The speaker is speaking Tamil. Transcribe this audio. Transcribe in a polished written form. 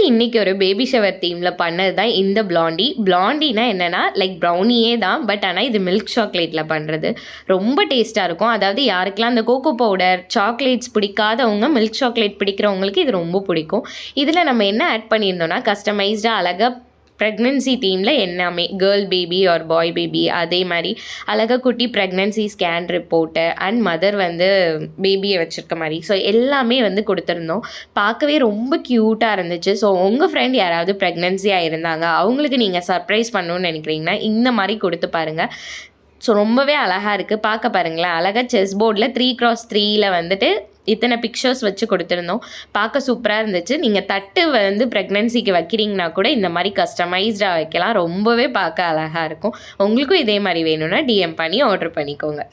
இன்றைக்கி ஒரு பேபி ஷவர் தீமில் பண்ணது தான் இந்த பிளாண்டி. பிளாண்டினா என்னென்னா லைக் ப்ரௌனியே தான், பட் ஆனால் இது மில்க் சாக்லேட்டில் பண்ணுறது. ரொம்ப டேஸ்ட்டாக இருக்கும். அதாவது யாருக்கெல்லாம் அந்த கோகோ பவுடர் சாக்லேட்ஸ் பிடிக்காதவங்க மில்க் சாக்லேட் பிடிக்கிறவங்களுக்கு இது ரொம்ப பிடிக்கும். இதில் நம்ம என்ன ஆட் பண்ணியிருந்தோம்னா கஸ்டமைஸ்டாக அழகாக ப்ரெக்னென்சி தீமில் எல்லாமே girl baby or boy baby அதே மாதிரி அழகாக குட்டி pregnancy scan report and mother வந்து பேபியை வச்சுருக்க மாதிரி ஸோ எல்லாமே வந்து கொடுத்துருந்தோம். பார்க்கவே ரொம்ப க்யூட்டாக இருந்துச்சு. ஸோ உங்கள் ஃப்ரெண்ட் யாராவது ப்ரெக்னென்சியாக இருந்தாங்க அவங்களுக்கு நீங்கள் சர்ப்ரைஸ் பண்ணணுன்னு நினைக்கிறீங்கன்னா இந்த மாதிரி கொடுத்து பாருங்கள். ஸோ ரொம்பவே அழகாக இருக்குது. பார்க்க பாருங்களேன், அழகாக செஸ் போர்டில் 3x3 வந்துட்டு இத்தனை பிக்சர்ஸ் வச்சு கொடுத்துருந்தோம். பார்க்க சூப்பராக இருந்துச்சு. நீங்கள் தட்டு வந்து ப்ரெக்னென்சிக்கு வைக்கிறீங்கன்னா கூட இந்த மாதிரி கஸ்டமைஸ்டாக வைக்கலாம். ரொம்பவே பார்க்க அழகாக இருக்கும். உங்களுக்கும் இதே மாதிரி வேணும்னா டிஎம் பண்ணி ஆர்டர் பண்ணிக்கோங்க.